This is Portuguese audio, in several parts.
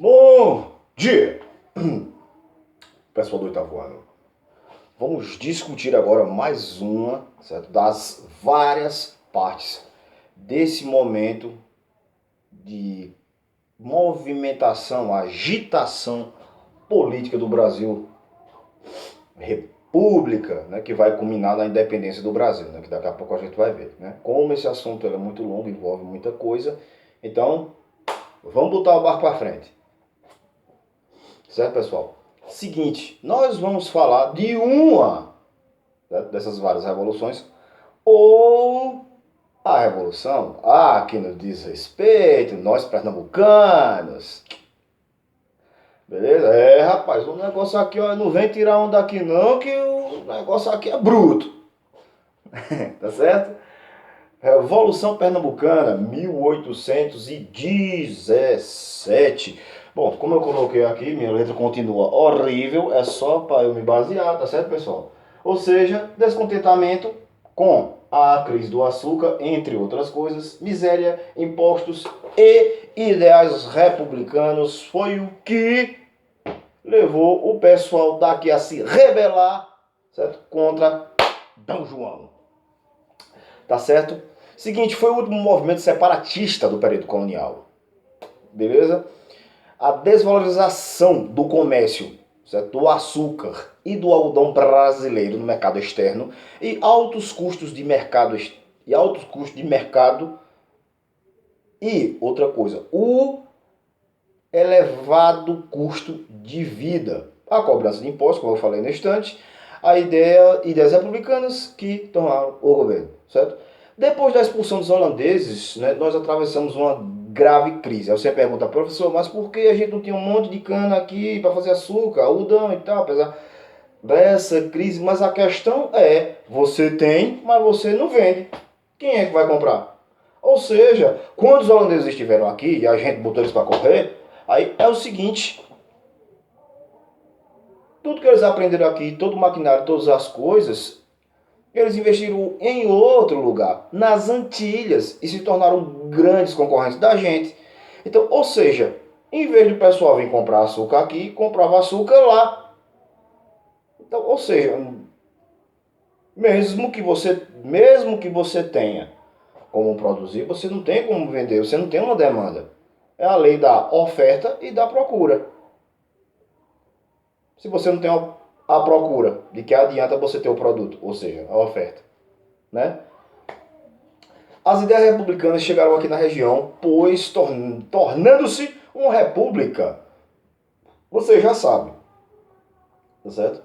Bom dia, pessoal do oitavo ano. Vamos discutir agora mais uma, certo, das várias partes desse momento de movimentação, agitação política do Brasil, república, né, que vai culminar na independência do Brasil, né, que daqui a pouco a gente vai ver, né? Como esse assunto é muito longo, envolve muita coisa, então vamos botar o barco para frente. Certo, pessoal? Seguinte, nós vamos falar de uma, né, dessas várias revoluções, ou a revolução que nos diz respeito, nós pernambucanos. Beleza? Rapaz, o negócio aqui, ó, não vem tirar onda aqui não, que o negócio aqui é bruto. Tá certo? Revolução Pernambucana, 1817. Bom, como eu coloquei aqui, minha letra continua horrível, é só para eu me basear, tá certo, pessoal? Ou seja, descontentamento com a crise do açúcar, entre outras coisas, miséria, impostos e ideais republicanos foi o que levou o pessoal daqui a se rebelar, certo? Contra D. João. Tá certo? Seguinte, foi o último movimento separatista do período colonial. Beleza? A desvalorização do comércio, certo? Do açúcar e do algodão brasileiro no mercado externo e altos custos de mercado e outra coisa, o elevado custo de vida, a cobrança de impostos, como eu falei na instante, ideias republicanas que tomaram o governo, certo? Depois da expulsão dos holandeses, né, nós atravessamos uma grave crise. Aí você pergunta, professor, mas por que a gente não tinha um monte de cana aqui para fazer açúcar, algodão e tal, apesar dessa crise? Mas a questão é, você tem, mas você não vende. Quem é que vai comprar? Ou seja, quando os holandeses estiveram aqui e a gente botou eles para correr, aí é o seguinte, tudo que eles aprenderam aqui, todo o maquinário, todas as coisas, eles investiram em outro lugar, nas Antilhas, e se tornaram grandes concorrentes da gente. Então, ou seja, em vez do pessoal vir comprar açúcar aqui, comprava açúcar lá. Então, ou seja, mesmo que você tenha como produzir, você não tem como vender, você não tem uma demanda. É a lei da oferta e da procura. Se você não tem a procura, de que adianta você ter o produto, ou seja, a oferta, né? As ideias republicanas chegaram aqui na região, pois tornando-se uma república, você já sabe, tá certo?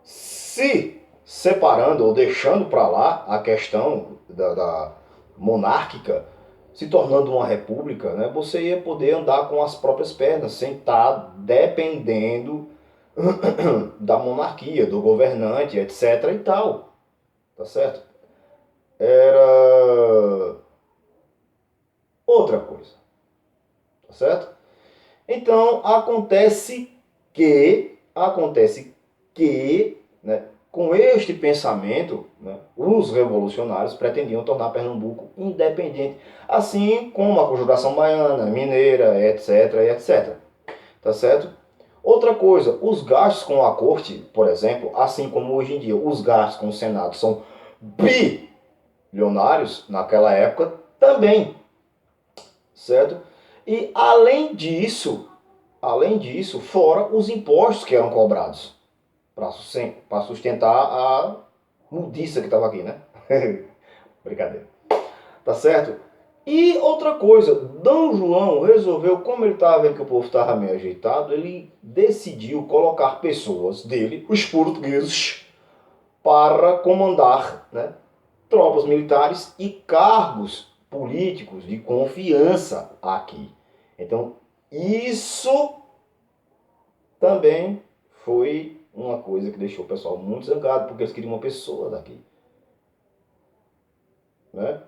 Se separando ou deixando para lá a questão da monárquica, se tornando uma república, né, você ia poder andar com as próprias pernas, sem estar dependendo da monarquia, do governante, etc. e tal, tá certo? Era outra coisa, tá certo? Então acontece que, né, com este pensamento, né, os revolucionários pretendiam tornar Pernambuco independente, assim como a Conjuração Baiana, Mineira, etc, etc. Tá certo? Outra coisa, os gastos com a corte, por exemplo, assim como hoje em dia os gastos com o Senado são bilionários, naquela época também, certo? E além disso, fora os impostos que eram cobrados para sustentar a mudiça que estava aqui, né? Brincadeira. Tá certo? E outra coisa, D. João resolveu, como ele estava vendo que o povo estava meio ajeitado, ele decidiu colocar pessoas dele, os portugueses, para comandar, né, tropas militares e cargos políticos de confiança aqui. Então, isso também foi uma coisa que deixou o pessoal muito zangado, porque eles queriam uma pessoa daqui, né?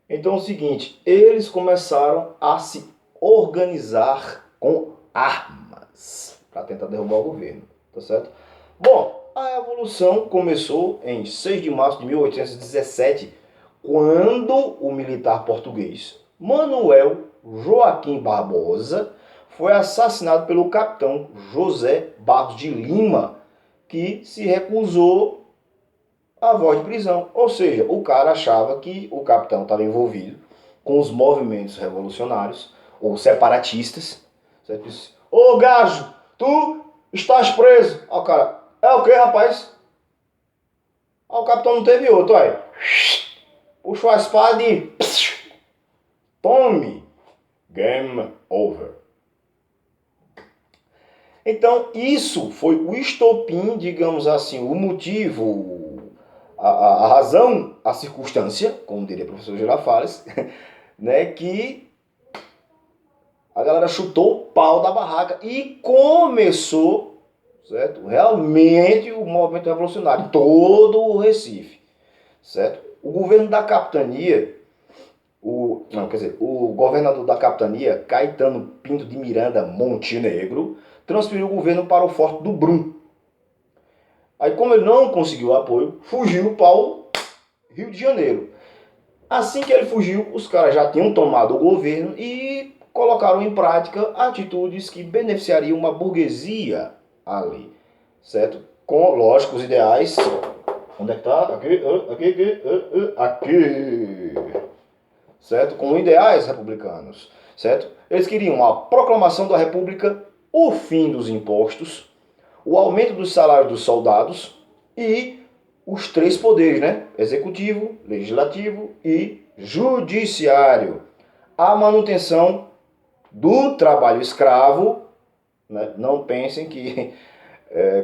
Então é o seguinte, eles começaram a se organizar com armas para tentar derrubar o governo, tá certo? Bom, a revolução começou em 6 de março de 1817, quando o militar português Manuel Joaquim Barbosa foi assassinado pelo capitão José Barros de Lima, que se recusou à voz de prisão. Ou seja, o cara achava que o capitão estava envolvido com os movimentos revolucionários ou separatistas. Certo? Disse, ô gajo, tu estás preso. Aí o cara, é o que, rapaz? Aí o capitão não teve outro, aí. Puxou a espada e... tome! Game over. Então, isso foi o estopim, digamos assim, o motivo, a razão, a circunstância, como diria o professor Girafales, né, que a galera chutou o pau da barraca e começou, certo? Realmente o movimento revolucionário, todo o Recife, certo? O governo da capitania, o governador da capitania, Caetano Pinto de Miranda Montenegro, transferiu o governo para o Forte do Brum. Aí, como ele não conseguiu apoio, fugiu para o Rio de Janeiro. Assim que ele fugiu, os caras já tinham tomado o governo e colocaram em prática atitudes que beneficiariam uma burguesia ali, certo? Com, lógico, os ideais... Onde é que tá? Aqui. Certo? Com ideais republicanos, certo? Eles queriam a proclamação da República, o fim dos impostos, o aumento dos salários dos soldados e os três poderes, né? Executivo, legislativo e judiciário. A manutenção do trabalho escravo, né? Não pensem que,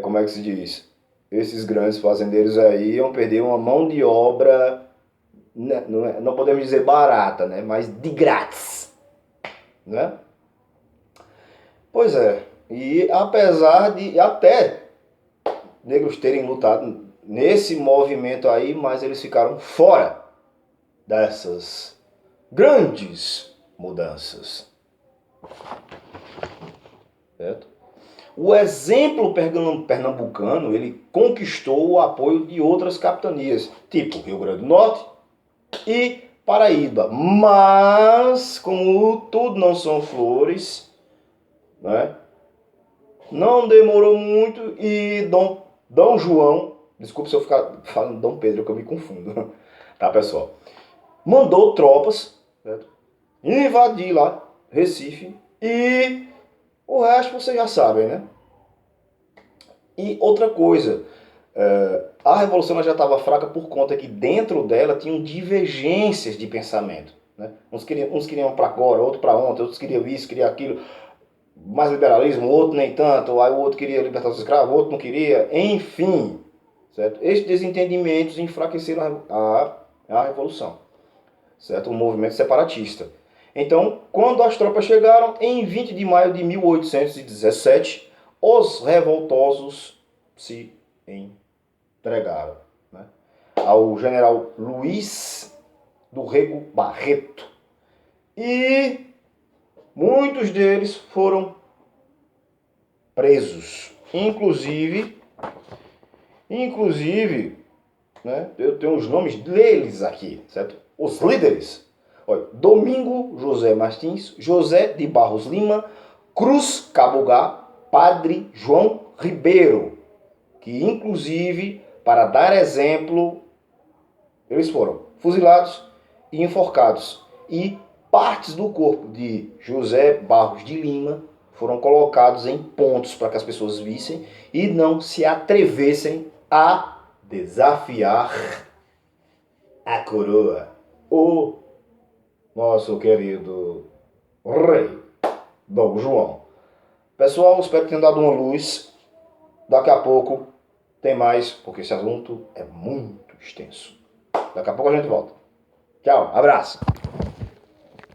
como é que se diz? Esses grandes fazendeiros aí iam perder uma mão de obra, não podemos dizer barata, né? Mas de grátis, né? Pois é, e apesar de até negros terem lutado nesse movimento aí, mas eles ficaram fora dessas grandes mudanças, certo? O exemplo pernambucano, ele conquistou o apoio de outras capitanias, tipo Rio Grande do Norte e Paraíba. Mas, como tudo não são flores, né? Não demorou muito e Dom João, desculpa se eu ficar falando Dom Pedro, que eu me confundo, tá, pessoal? Mandou tropas, certo? Invadir lá Recife e o resto vocês já sabem, né? E outra coisa, a revolução já estava fraca por conta que dentro dela tinham divergências de pensamento, né? Uns queriam para agora, outros para ontem, outros queriam isso, queriam aquilo, mais liberalismo, outro nem tanto, aí o outro queria libertar os escravos, o outro não queria, enfim, certo? Estes desentendimentos enfraqueceram a revolução, certo? O movimento separatista. Então, quando as tropas chegaram, em 20 de maio de 1817, os revoltosos se entregaram, né, ao general Luiz do Rego Barreto. E muitos deles foram presos. Inclusive, né, eu tenho os nomes deles aqui, certo? Os líderes. Olha, Domingo José Martins, José de Barros Lima, Cruz Cabugá, Padre João Ribeiro, que inclusive, para dar exemplo, eles foram fuzilados e enforcados. E partes do corpo de José Barros de Lima foram colocados em pontos para que as pessoas vissem e não se atrevessem a desafiar a coroa, o nosso querido rei Dom João. Pessoal, espero que tenham dado uma luz. Daqui a pouco tem mais, porque esse assunto é muito extenso. Daqui a pouco a gente volta. Tchau, abraço.